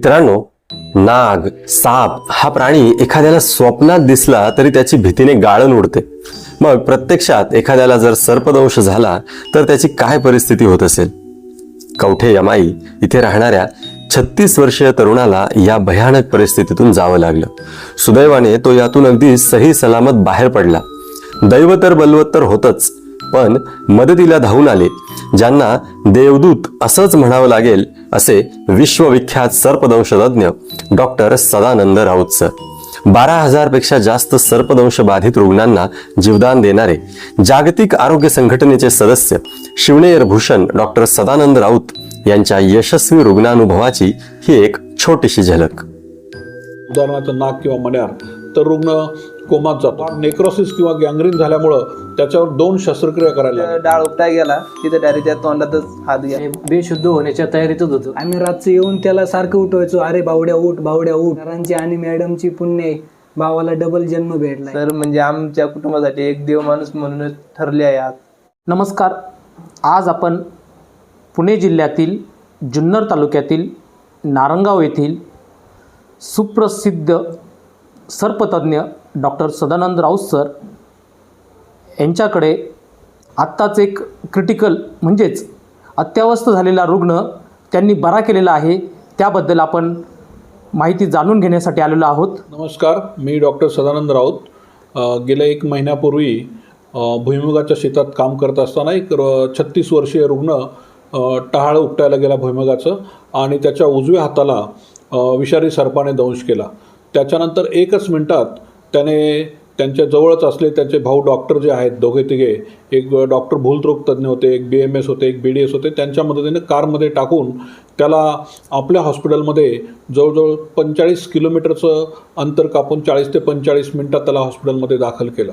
मित्रांनो, नाग, साप हा प्राणी एखाद्याला स्वप्नात दिसला तरी त्याची भीतीने गाळण उडते. मग प्रत्यक्षात एखाद्याला जर सर्पदंश झाला तर त्याची काय परिस्थिती होत असेल? कवठे यमाई इथे राहणाऱ्या 36 वर्षीय तरुणाला या भयानक परिस्थितीतून जावं लागलं. सुदैवाने तो यातून अगदी सही सलामत बाहेर पडला. दैव तर बलवत्तर होतच, पण मदतीला धावून आले ज्यांना देवदूत असंच म्हणावं लागेल असे विश्वविख्यात सर्पदंशतज्ञ डॉक्टर सदानंद राऊत सर. 12,000 पेक्षा जास्त सर्पदंश बाधित रुग्णांना जीवदान देणारे जागतिक आरोग्य संघटनेचे सदस्य शिवनेर भूषण डॉक्टर सदानंद राऊत यांच्या यशस्वी रुग्णानुभवाची ही एक छोटीशी झलक. उदाहरणार्थ नाक किंवा मण्यार तर रुग्ण कोमात जातो. नेक्रोसिस किंवा गँग्रीन झाल्यामुळं त्याच्यावर 2 शस्त्रक्रिया करायला लागतात. डाळ उपटाय गेला तिथे डायरेक्ट त्या तोंडातच हात घ्या. बेशुद्ध होण्याच्या तयारीतच होतो. आम्ही रात्री येऊन त्याला सारखं उठवायचो, अरे बावड्या उठ बावड्या उठ. सरांची आणि मॅडमची पुण्य आहे, भावाला डबल जन्म भेटला. तर म्हणजे आमच्या कुटुंबासाठी एक देव माणूस म्हणूनच ठरले आहे आज. नमस्कार. आज आपण पुणे जिल्ह्यातील जुन्नर तालुक्यातील नारंगाव येथील सुप्रसिद्ध सर्पतज्ञ डॉक्टर सदानंद राऊत सर यांच्याकडे आत्ताच एक क्रिटिकल म्हणजेच अत्यावस्थ झालेला रुग्ण त्यांनी बरा केलेला आहे, त्याबद्दल आपण माहिती जाणून घेण्यासाठी आलेलो आहोत. नमस्कार, मी डॉक्टर सदानंद राऊत. गेल्या 1 महिन्यापूर्वी भुईमुगाच्या शेतात काम करत असताना एक 36 वर्षीय रुग्ण टहाळ उपटायला गेला भुईमुगाचं आणि त्याच्या उजव्या हाताला विषारी सर्पाने दंश केला. त्याच्यानंतर 1च मिनिटात त्याने त्यांच्या जवळच असले त्याचे भाऊ डॉक्टर जे आहेत दोघे तिघे, एक डॉक्टर भूलतृक तज्ज्ञ होते, एक BMS होते, एक BDS होते, त्यांच्या मदतीने कारमध्ये टाकून त्याला आपल्या हॉस्पिटलमध्ये जवळजवळ 45 किलोमीटरचं अंतर कापून 40 ते 45 मिनटात त्याला हॉस्पिटलमध्ये दाखल केलं.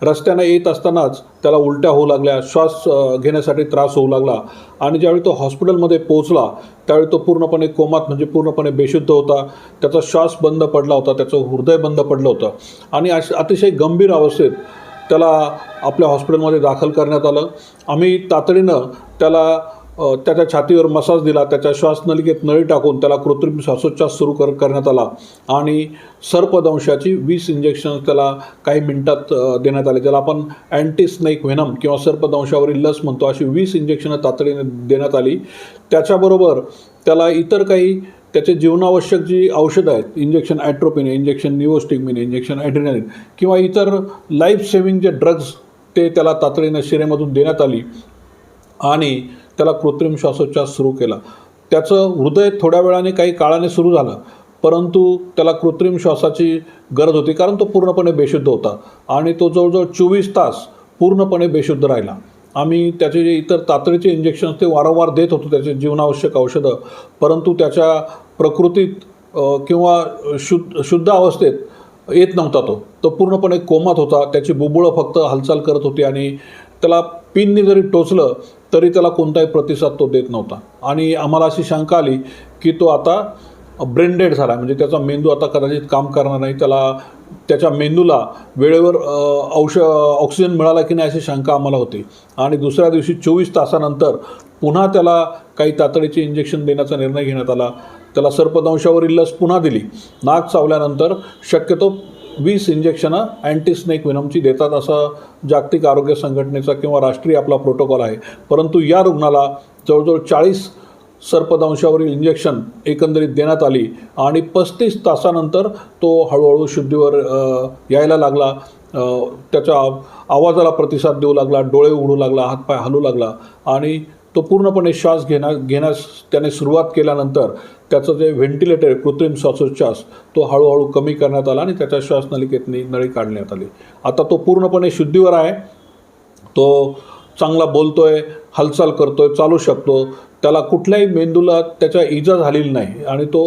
रस्त्यानं येत असतानाच त्याला उलट्या होऊ लागल्या, श्वास घेण्यासाठी त्रास होऊ लागला आणि ज्यावेळी तो हॉस्पिटलमध्ये पोहोचला त्यावेळी तो पूर्णपणे कोमात म्हणजे पूर्णपणे बेशुद्ध होता. त्याचा श्वास बंद पडला होता, त्याचं हृदय बंद पडलं होतं आणि अतिशय गंभीर अवस्थेत त्याला आपल्या हॉस्पिटलमध्ये दाखल करण्यात आलं. आम्ही तातडीनं त्याला त्याच्या छातीवर मसाज दिला, त्याच्या श्वासनलिकेत नळी टाकून त्याला कृत्रिम श्वासोच्छ्वास सुरू करण्यात आला आणि सर्पदंशाची 20 इंजेक्शन त्याला काही मिनिटात देण्यात आले. ज्याला आपण अँटी स्नेक व्हेनम किंवा सर्पदंशावरील लस म्हणतो, अशी 20 इंजेक्शनं तातडीने देण्यात आली. त्याच्याबरोबर त्याला इतर काही त्याचे जीवनावश्यक जी औषधं आहेत, injection atropine, injection निओस्टिगमिन, injection adrenaline किंवा इतर लाईफ सेव्हिंग जे ड्रग्ज ते त्याला तातडीनं शिरेमधून देण्यात आली आणि त्याला कृत्रिम श्वासोच्छ्वास सुरू केला. त्याचं हृदय थोड्या वेळाने काही काळाने सुरू झालं, परंतु त्याला कृत्रिम श्वासाची गरज होती कारण तो पूर्णपणे बेशुद्ध होता आणि तो जवळजवळ 24 तास पूर्णपणे बेशुद्ध राहिला. आम्ही त्याचे जे इतर तातडीचे इंजेक्शन्स ते वारंवार देत होतो, त्याचे जीवनावश्यक औषधं, परंतु त्याच्या प्रकृतीत किंवा शुद्ध अवस्थेत येत नव्हता. तो पूर्णपणे कोमात होता. त्याची बुबुळं फक्त हालचाल करत होती आणि त्याला पिनने जरी टोचलं तरी त्याला कोणताही प्रतिसाद तो देत नव्हता आणि आम्हाला अशी शंका आली की तो आता ब्रेन डेड झाला, म्हणजे त्याचा मेंदू आता कदाचित काम करणार नाही, त्याला त्याच्या मेंदूला वेळेवर ऑक्सिजन मिळाला की नाही अशी शंका आम्हाला होती. आणि दुसऱ्या दिवशी 24 तासानंतर पुन्हा त्याला काही तातडीचे इंजेक्शन देण्याचा निर्णय घेण्यात आला. त्याला सर्पदंशावरील लस पुन्हा दिली. नाक चावल्यानंतर शक्यतो 20 इंजेक्शनं अँटी स्नेक व्हेनमची देतात असा जागतिक आरोग्य संघटनेचा किंवा राष्ट्रीय आपला प्रोटोकॉल आहे. परंतु या रुग्णाला जवळजवळ 40 सर्पदंशावरील इंजेक्शन एकंदरीत देण्यात आली आणि 35 तासानंतर तो हळूहळू शुद्धीवर यायला लागला. त्याच्या आवाजाला प्रतिसाद देऊ लागला, डोळे उघडू लागला, हातपाय हलू लागला आणि तो पूर्णपणे श्वास घेण्यास त्याने सुरुवात केल्यानंतर त्याचं जे व्हेंटिलेटर कृत्रिम श्वासोच्छ्वास तो हळूहळू कमी करण्यात आला आणि त्याच्या श्वासनलिकेतनी नळी काढण्यात आली. आता तो पूर्णपणे शुद्धीवर आहे. तो चांगला बोलतोय, हालचाल करतोय, चालू शकतो. त्याला कुठल्याही मेंदूला त्याच्या इजा झालेली नाही आणि तो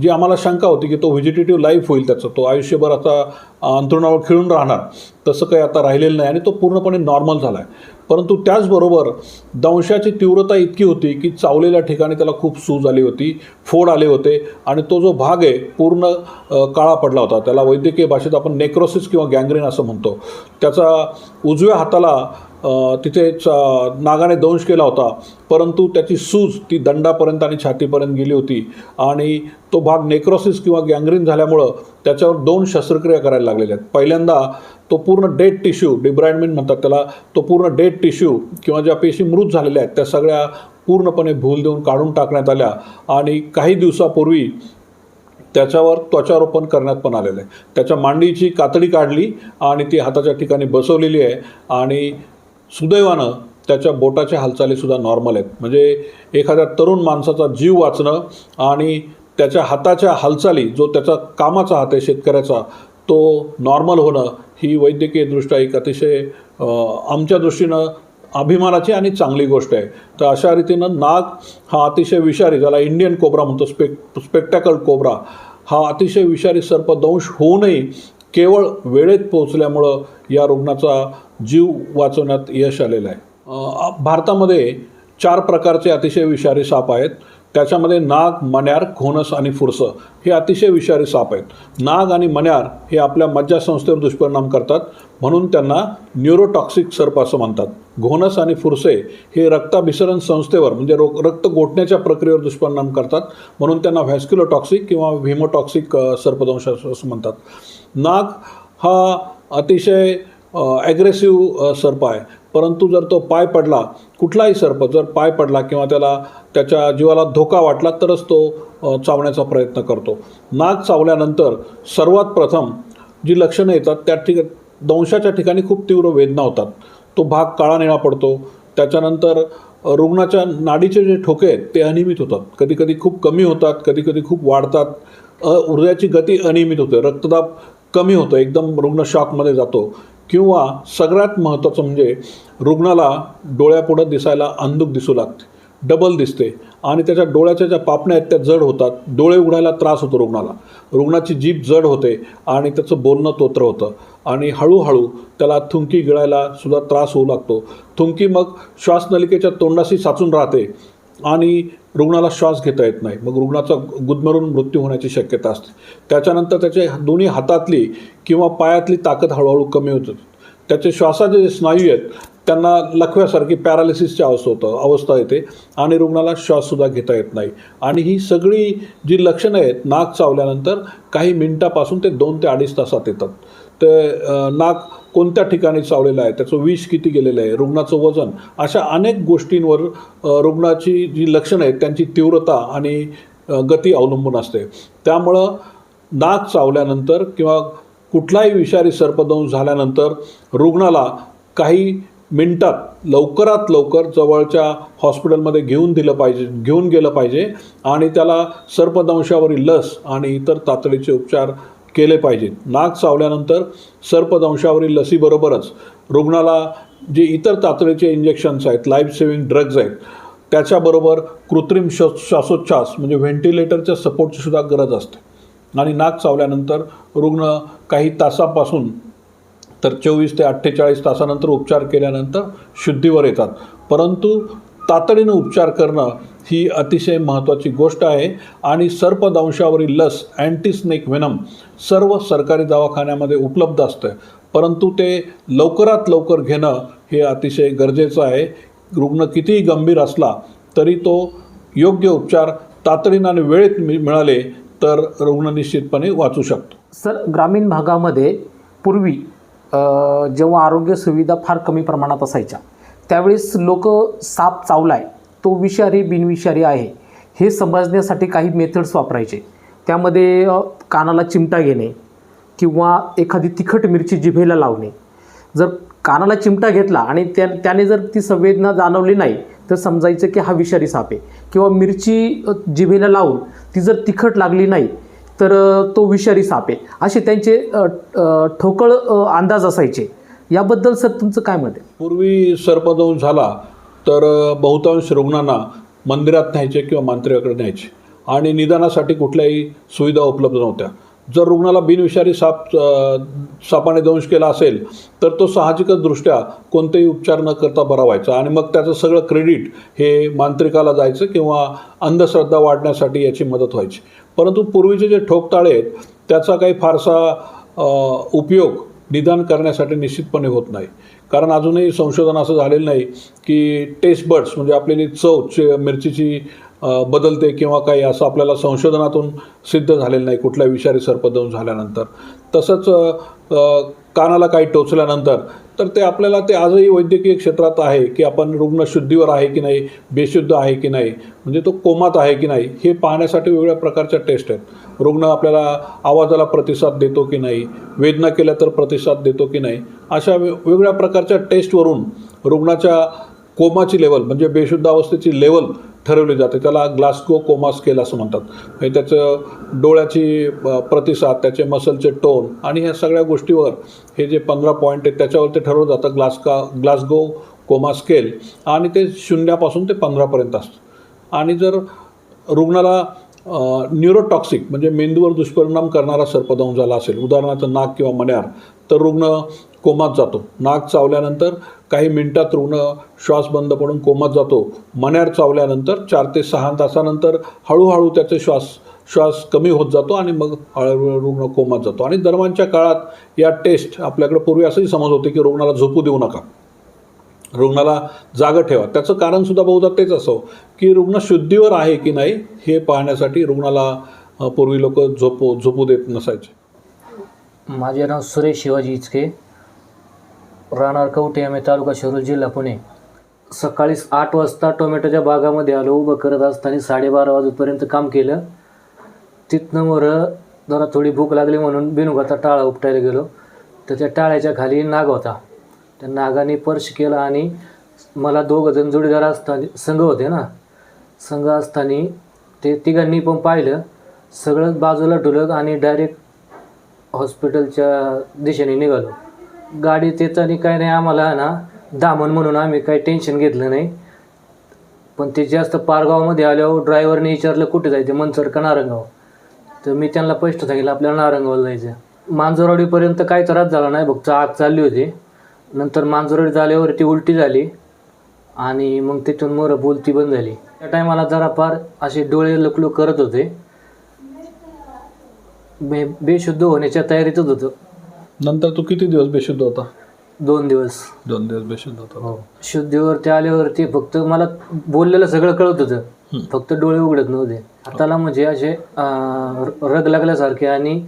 जी आम्हाला शंका होती की तो व्हेजिटेटिव्ह लाईफ होईल त्याचं, तो आयुष्यभर आता अंथरुणावर खिळून राहणार, तसं काही आता राहिलेलं नाही आणि तो पूर्णपणे नॉर्मल झाला आहे. परंतु त्याचबरोबर दंशाची तीव्रता इतकी होती की चावलेल्या ठिकाणी त्याला खूप सूज आली होती, फोड आले होते आणि तो जो भाग आहे पूर्ण काळा पडला होता. त्याला वैद्यकीय भाषेत आपण नेक्रोसिस किंवा गँग्रीन असं म्हणतो. त्याचा उजव्या हाताला तिथेच नागाने दंश केला होता, परंतु त्याची सूज ती दंडापर्यंत आणि छातीपर्यंत गेली होती आणि तो भाग नेक्रोसिस किंवा गँग्रीन झाल्यामुळं त्याच्यावर 2 शस्त्रक्रिया करायला लागलेल्या आहेत. पहिल्यांदा तो पूर्ण डेड टिश्यू, डिब्राइडमेंट म्हणतात त्याला, तो पूर्ण डेड टिश्यू किंवा ज्या पेशी मृत झालेल्या आहेत त्या सगळ्या पूर्णपणे भूल देऊन काढून टाकण्यात आल्या आणि काही दिवसापूर्वी त्याच्यावर त्वचारोपण करण्यात पण आलेलं आहे. त्याच्या मांडीची कातडी काढली आणि ती हाताच्या ठिकाणी बसवलेली आहे आणि सुदैवानं त्याच्या बोटाच्या हालचालीसुद्धा नॉर्मल आहेत. म्हणजे एखाद्या तरुण माणसाचा जीव वाचणं आणि त्याच्या हाताच्या हालचाली, जो त्याचा कामाचा हात आहे शेतकऱ्याचा, तो नॉर्मल होणं ही वैद्यकीयदृष्ट्या एक अतिशय आमच्या दृष्टीनं अभिमानाची आणि चांगली गोष्ट आहे. तर अशा रीतीनं नाग हा अतिशय विषारी, ज्याला इंडियन कोब्रा म्हणतो, स्पेक्टॅकल कोब्रा, हा अतिशय विषारी सर्पदंश होऊनही केवळ वेळेत पोहोचल्यामुळं या रुग्णाचा जीव वाचवण्यात यश आलेलं आहे. भारतामध्ये 4 प्रकारचे अतिशय विषारी साप आहेत. त्याच्यामध्ये नाग, मण्यार, घोणस आणि फुरसं हे अतिशय विषारी साप आहेत. नाग आणि मण्यार हे आपल्या मज्जासंस्थेवर दुष्परिणाम करतात, म्हणून त्यांना न्यूरोटॉक्सिक सर्प असं म्हणतात. घोणस आणि फुरसे हे रक्ताभिसरण संस्थेवर म्हणजे रक्त गोठण्याच्या प्रक्रियेवर दुष्परिणाम करतात, म्हणून त्यांना व्हॅस्क्युलोटॉक्सिक किंवा व्हिमोटॉक्सिक सर्पदंश असं म्हणतात. नाग हा अतिशय ॲग्रेसिव्ह सर्प आहे, परंतु जर तो पाय पडला, कुठलाही सर्प जर पाय पडला किंवा त्याच्या जीवाला धोका वाटला तरच तो चावण्याचा प्रयत्न करतो. नाग चावल्यानंतर सर्वात प्रथम जी लक्षणं येतात त्या दंशाच्या ठिकाणी खूप तीव्र वेदना होतात. तो भाग काळा निळा पडतो. त्याच्यानंतर रुग्णाच्या नाडीचे जे ठोके आहेत ते अनियमित होतात, कधीकधी खूप कमी होतात, कधीकधी खूप वाढतात. हृदयाची गती अनियमित होते, रक्तदाब कमी होतं, एकदम रुग्ण शॉकमध्ये जातो. किंवा सगळ्यात महत्त्वाचं म्हणजे रुग्णाला डोळ्यापुढं दिसायला अंधुक दिसू लागते, डबल दिसते आणि त्याच्या डोळ्याच्या ज्या पापण्या आहेत त्या जड होतात, डोळे उघडायला त्रास होतो रुग्णाला, रुग्णाची जीभ जड होते आणि त्याचं बोलणं तोत्र होतं आणि हळूहळू त्याला थुंकी गिळायला सुद्धा त्रास होऊ लागतो. थुंकी मग श्वासनलिकेच्या तोंडाशी साचून राहते आणि रुग्णाला श्वास घेता येत नाही, मग रुग्णाचा गुदमरून मृत्यू होण्याची शक्यता असते. त्याच्यानंतर त्याच्या दोन्ही हातातली किंवा पायातली ताकद हळूहळू कमी होते. त्याचे श्वासाचे जे स्नायू आहेत त्यांना लखव्यासारखी पॅरालिसिसची अवस्था येते आणि रुग्णाला श्वाससुद्धा घेता येत नाही. आणि ही सगळी जी लक्षणं आहेत नाग चावल्यानंतर काही मिनिटापासून ते 2 ते 2.5 तासात येतात. ते नाग कोणत्या ठिकाणी चावलेलं आहे, त्याचं विष किती गेलेलं आहे, रुग्णाचं वजन, अशा अनेक गोष्टींवर रुग्णाची जी लक्षणं आहेत त्यांची तीव्रता आणि गती अवलंबून असते. त्यामुळं नाग चावल्यानंतर किंवा कुठलाही विषारी सर्पदंश झाल्यानंतर रुग्णाला काही मिनिटात लवकरात लवकर जवळच्या हॉस्पिटलमध्ये घेऊन गेलं पाहिजे आणि त्याला सर्पदंशावरील लस आणि इतर तातडीचे उपचार केले पाहिजेत. नाग चावल्यानंतर सर्पदंशावरील लसीबरोबरच रुग्णाला जे इतर तातडीचे इंजेक्शन्स आहेत, लाईफ सेव्हिंग ड्रग्ज आहेत, त्याच्याबरोबर कृत्रिम श्वासोच्छ्वास म्हणजे व्हेंटिलेटरच्या सपोर्टची सुद्धा गरज असते. आणि नाग चावल्यानंतर रुग्ण काही तासापासून तर 24 ते 48 तासानंतर उपचार केल्यानंतर शुद्धीवर येतात. परंतु तातडीनं उपचार करणं ही अतिशय महत्त्वाची गोष्ट आहे आणि सर्पदंशावरील लस अँटीस्नेक व्हेनम सर्व सरकारी दवाखान्यामध्ये उपलब्ध असतं, परंतु ते लवकरात लवकर घेणं हे अतिशय गरजेचं आहे. रुग्ण कितीही गंभीर असला तरी तो योग्य उपचार तातडीनं आणि वेळेत मिळाले तर रुग्ण निश्चितपणे वाचू शकतो. सर, ग्रामीण भागामध्ये पूर्वी जेव्हा आरोग्य सुविधा फार कमी प्रमाणात असायच्या त्यावेळेस लोक साप चावलाय तो विषारी बिनविषारी आहे हे समजण्यासाठी काही मेथड्स वापरायचे. त्यामध्ये कानाला चिमटा घेणे किंवा एखादी तिखट मिरची जिभेला लावणे. जर कानाला चिमटा घेतला आणि त्याने जर ती संवेदना जाणवली नाही तर समजायचं की हा विषारी साप आहे, किंवा मिरची जिभेला लावून ती जर तिखट लागली नाही तर तो विषारी साप आहे, असे त्यांचे ठोकळ अंदाज असायचे. याबद्दल सर तुमचं काय मत आहे? पूर्वी सर्पदंश झाला तर बहुतांश रुग्णांना मंदिरात न्यायचे किंवा मांत्रिकाकडे न्यायचे आणि निदानासाठी कुठल्याही सुविधा उपलब्ध नव्हत्या. जर रुग्णाला बिनविषारी सापाने दंश केला असेल तर तो साहजिकच दृष्ट्या कोणतेही उपचार न करता बरा व्हायचा आणि मग त्याचं सगळं क्रेडिट हे मांत्रिकाला जायचं किंवा अंधश्रद्धा वाढण्यासाठी याची मदत व्हायची. परंतु पूर्वीचे जे ठोकताळे आहेत त्याचा काही फारसा उपयोग निदान करण्यासाठी निश्चितपणे होत नाही. कारण अजूनही संशोधन असं झालेलं नाही की टेस्ट बड्स म्हणजे आपल्याली चव मिरचीची बदलते किंवा काही असं आपल्याला संशोधनातून सिद्ध झालेलं नाही कुठल्या विषारी सर्पदंश झाल्यानंतर. तसंच कानाला काही टोचल्यानंतर तर ते आपल्याला ते आजही वैद्यकीय क्षेत्रात आहे की आपण रुग्ण शुद्धीवर आहे की नाही, बेशुद्ध आहे की नाही, म्हणजे तो कोमात आहे की नाही हे पाहण्यासाठी वेगवेगळ्या प्रकारच्या टेस्ट आहेत. रुग्ण आपल्याला आवाजाला प्रतिसाद देतो की नाही, वेदना केल्या तर प्रतिसाद देतो की नाही, अशा वेगवेगळ्या प्रकारच्या टेस्टवरून रुग्णाच्या कोमाची लेवल म्हणजे बेशुद्ध अवस्थेची लेवल ठरवली जाते. त्याला ग्लासगो कोमा स्केल असं म्हणतात. म्हणजे त्याचं डोळ्याची प्रतिसाद, त्याचे मसलचे टोन आणि ह्या सगळ्या गोष्टीवर हे जे 15 पॉईंट आहेत त्याच्यावर ते ठरवलं जातं ग्लासगो कोमा स्केल. आणि ते 0 ते 15 असतं. आणि जर रुग्णाला न्यूरोटॉक्सिक म्हणजे मेंदूवर दुष्परिणाम करणारा सर्पदंश झाला असेल, उदाहरणार्थ नाक किंवा मण्यार, तर रुग्ण कोमात जातो. नाक चावल्यानंतर काही मिनिटात रुग्ण श्वास बंद पडून कोमात जातो. मण्यार चावल्यानंतर 4 ते 6 तासानंतर हळूहळू त्याचे श्वास कमी होत जातो आणि मग हळूहळू रुग्ण कोमात जातो. आणि दरम्यानच्या काळात या टेस्ट आपल्याकडे पूर्वी असंही समज होते की रुग्णाला झोपू देऊ नका, रुग्णाला जागं ठेवा. त्याचं कारणसुद्धा बहुधा तेच असो की रुग्ण शुद्धीवर आहे की नाही हे पाहण्यासाठी रुग्णाला पूर्वी लोक झोपू देत नसायचे. माझे नाव सुरेश शिवाजी इचके, राहणार कवठे, तालुका शिरूर, जिल्हा पुणे. सकाळी 8 वाजता टोमॅटोच्या बागामध्ये आलो. उभं करत असताना 12:30 वाजेपर्यंत काम केलं. तिथनं जरा थोडी भूक लागली म्हणून बिनुगाचा टाळा उपटायला गेलो. तर त्या टाळ्याच्या खाली नाग होता. त्या नागाने स्पर्श केला आणि मला 2 जण जोडीदार असताना संघ होते ना, संघ असताना ते तिघांनी पण पाहिलं. सगळं बाजूला ठेवलं आणि डायरेक्ट हॉस्पिटलच्या दिशेने निघालो. गाडी त्याच्याने काय नाही, आम्हाला ना दामन म्हणून आम्ही काही टेन्शन घेतलं नाही. पण ते जास्त पारगावमध्ये आल्यावर ड्रायव्हरने विचारलं कुठे जायचं, मनसर का नारंगाव. तर मी त्यांना स्पष्ट सांगितलं आपल्याला नारंगावला जायचं. मांजरवाडीपर्यंत काही त्रास झाला नाही, फक्त आग चालली होती. नंतर मांजरवाडी झाल्यावरती उलटी झाली आणि मग तिथून बोलती बंद झाली. त्या टायमाला जरा फार असे डोळे लकलू करत होते. बेशुद्ध होण्याच्या तयारीतच होतं. नंतर तू किती दिवस बेशुद्ध होता? 2 दिवस. 2 दिवस बेशुद्ध होता. हो. शुद्धीवरती आल्यावरती फक्त मला बोललेलं सगळं कळत होतं, फक्त डोळे उघडत नव्हते. हाताला म्हणजे असे रग लागल्यासारखे आणि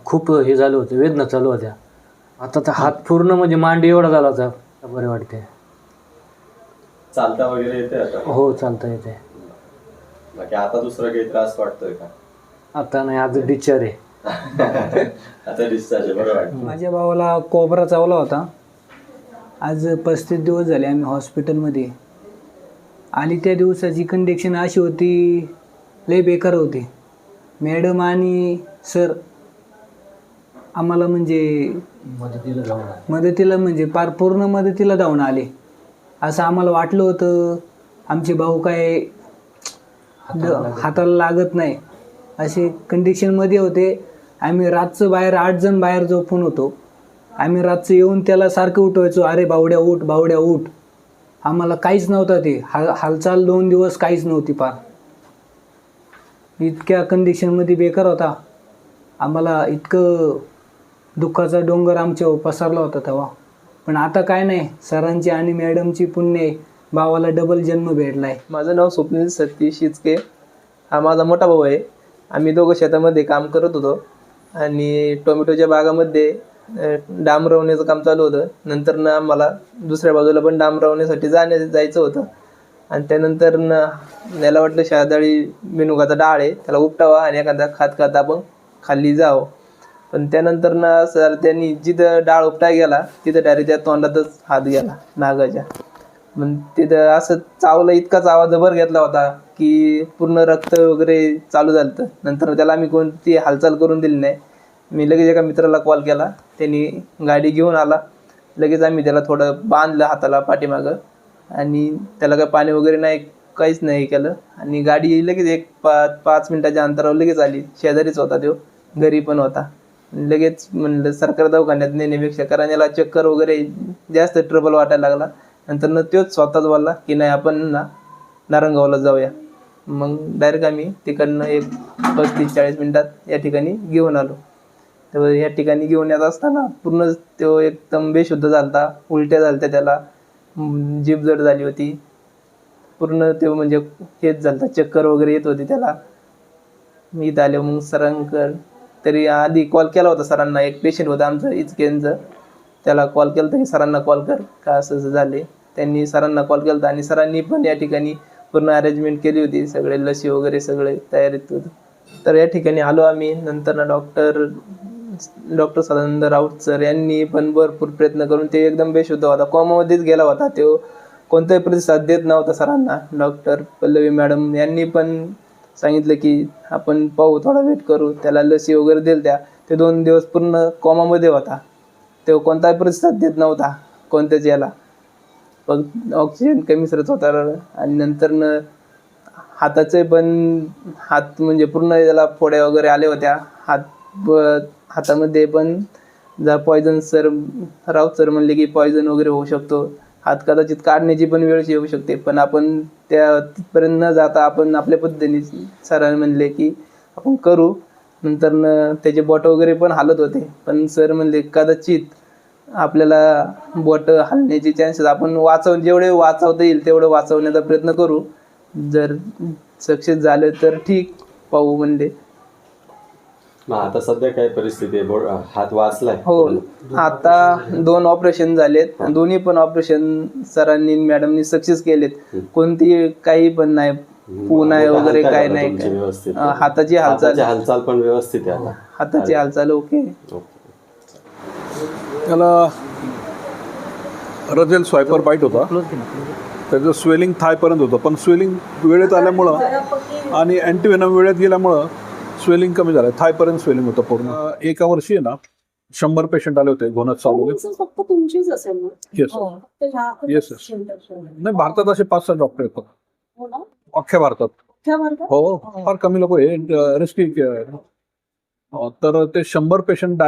खूप हे झालं होतं, वेदना चालू होत्या. आता तर हात पूर्ण म्हणजे मांडी एवढा झाला होता. बरे वाटते. चालता वगैरे येते आता? हो, चालता येते. बाकी आता दुसरा काही त्रास वाटतोय का? आता नाही, आज डिस्चार्ज आहे. आता डिस्चार्ज आहे, बरं वाटतं. माझ्या भावाला कोबरा चावला होता. आज 35 दिवस झाले आम्ही हॉस्पिटलमध्ये. आणि त्या दिवसाची कंडिशन अशी होती, लय बेकार होती. मॅडम आणि सर आम्हाला म्हणजे मदतीला म्हणजे पूर्ण मदतीला धावून आले. असं आम्हाला वाटलं होतं आमचे भाऊ काय हाताला लागत नाही असे कंडिशनमध्ये होते. आम्ही रातचं बाहेर 8 जण बाहेर झोपून होतो. आम्ही रातचं येऊन त्याला सारखं उठवायचो, अरे बावड्या उठ, बावड्या उठ. आम्हाला काहीच नव्हतं, ते हालचाल 2 दिवस काहीच नव्हती. पार इतक्या कंडिशनमध्ये बेकार होता. आम्हाला इतकं दुःखाचा डोंगर आमच्यावर पसरला होता तेव्हा. पण आता काय नाही, सरांची आणि मॅडमची पुण्य भावाला डबल जन्म भेटला आहे. माझं नाव स्वप्नील सतीश शिचके. हा माझा मोठा भाऊ आहे. आम्ही दोघं शेतामध्ये काम करत होतो आणि टोमॅटोच्या बागामध्ये डांबरवण्याचं काम चालू होतं. नंतर ना आम्हाला दुसऱ्या बाजूला पण डांबरवण्यासाठी जायचं होतं. आणि त्यानंतर याला वाटलं शेजारी बेनुगाचा डाळ आहे, त्याला उपटावा आणि एखादा खात आपण खाली जावं. पण त्यानंतर ना सर त्यांनी जिथं डाळ उपटाय गेला तिथं डायरेक्ट त्या तोंडातच हात गेला नागाच्या. मग तिथं असं चावलं, इतकाच आवाज जबर घेतला होता की पूर्ण रक्त वगैरे चालू झालं होतं. नंतर त्याला आम्ही कोणती हालचाल करून दिली नाही. मी लगेच एका मित्राला कॉल केला, त्यांनी गाडी घेऊन आला. लगेच आम्ही त्याला थोडं बांधलं हाताला पाठीमागं आणि त्याला काय पाणी वगैरे नाही, काहीच नाही केलं. आणि गाडी लगेच 5 मिनिटाच्या अंतरावर लगेच आली. शेजारीच होता तो, घरी पण होता. लगेच म्हणलं सरकारी दवाखान्यात नेण्यापेक्षा, कारण याला चक्कर वगैरे जास्त ट्रबल वाटायला लागला. नंतर तोच स्वतःच बोलला की नाही आपण नारंगावला जाऊया. मग डायरेक्ट आम्ही तिकडनं 35-40 मिनिटात या ठिकाणी घेऊन आलो. तर या ठिकाणी घेऊन येत असताना पूर्ण तो एकदम बेशुद्ध झालता, उलट्या झालत्या त्याला, जीभ जड झाली होती, पूर्ण ते म्हणजे हेच झालता, चक्कर वगैरे येत होती त्याला. मी इथं आले मग सरांकडे तरी आधी कॉल केला होता सरांना. एक पेशंट होतं आमचं इचकेंचं, त्याला कॉल केला होता की सरांना कॉल कर का असं असं झाले. त्यांनी सरांना कॉल केला होता आणि सरांनी पण या ठिकाणी पूर्ण अरेंजमेंट केली होती, सगळे लसी वगैरे सगळे तयारीत होतं. तर या ठिकाणी आलो आम्ही. नंतर ना डॉक्टर सदानंद राऊत सर यांनी पण भरपूर प्रयत्न करून ते एकदम बेशुद्ध होता, कॉमामध्येच गेला होता तो, कोणताही प्रतिसाद देत नव्हता सरांना. डॉक्टर पल्लवी मॅडम यांनी पण सांगितलं की आपण पाहू, थोडा वेट करू, त्याला लसी वगैरे दिल त्या. ते 2 दिवस पूर्ण कॉमामध्ये होता, तो कोणताही प्रतिसाद देत नव्हता कोणत्याच याला, फक्त ऑक्सिजन कमी सरत होता. आणि नंतर हाताचे पण हात म्हणजे पूर्ण त्याला फोड्या वगैरे आल्या होत्या हातामध्ये पण. जर पॉयझन सर राऊत सर म्हणले की पॉयझन वगैरे होऊ शकतो, हात कदाचित काढण्याची पण वेळ येऊ शकते, पण आपण त्या तिथपर्यंत न जाता आपण आपल्या पद्धतीने सरांनी म्हणले की आपण करू. नंतर त्याचे बोट वगैरे पण हालत होते, पण सर म्हणले कदाचित आपल्याला बोट हलण्याचे चान्सेस आपण जेवढे वाचवता येईल तेवढं वाचवण्याचा प्रयत्न करू, जर सक्सेस झालं तर ठीक, पाहू म्हणले. मग आता सध्या काय परिस्थिती आहे? हात वाचलाय? हो, आता 2 ऑपरेशन झालेत, दोन्ही पण ऑपरेशन सरांनी मॅडमनी सक्सेस केलेत. कोणती काही पण नाही, पू नाही वगैरे काय नाही, व्यवस्थित हाताची हालचाल पण व्यवस्थित आहे आता? हाताची हालचाल ओके. त्याला रजेल स्वायपर बाईट होता, त्याचं स्वेलिंग थायपर्यंत होतं, पण स्वेलिंग वेळेत आल्यामुळं आणि अँटीव्हेनम वेळेत गेल्यामुळं स्वेलिंग कमी झालं. थायपर्यंत स्वेलिंग होतं पूर्ण. एका वर्षी आहे ना 100 पेशंट आले होते घोणत चालवले. फक्त तुमचीच असेल ना? Yes yes yes. नाही, भारतात असे 5-6 डॉक्टर येतात हो ना? अख्ख्या भारतात. त्या भारतात? हो, फार कमी लोक हे रिस्की. तर ते 100 पेशंट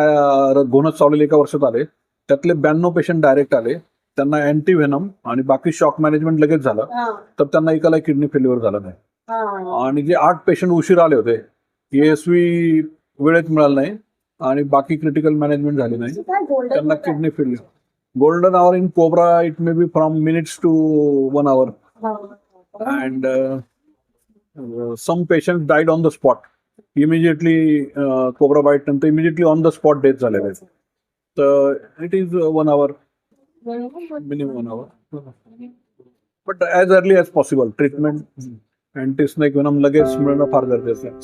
घोणत चावलेले एका वर्षात आले, त्यातले 92 पेशंट डायरेक्ट आले, त्यांना अँटीव्हेनम आणि बाकी शॉक मॅनेजमेंट लगेच झालं, हा, तर त्यांना एकाला किडनी फेल्युअर झालं नाही. हा. आणि जे 8 पेशंट उशीर आले होते, ESV वेळेत मिळालं नाही आणि बाकी क्रिटिकल मॅनेजमेंट झाली नाही, काय golden त्यांना होतं? Kidney failure. Golden hour in cobra it may be from minutes to 1 hour. हा. And some patients died on the spot. Immediately cobra bite नंतर immediately on the spot death झालेले आहेत. तर it is 1 hour, minimum 1 hour. But as early as possible treatment, anti-snake venom लगेच मिळणं फार गरजेचं आहे.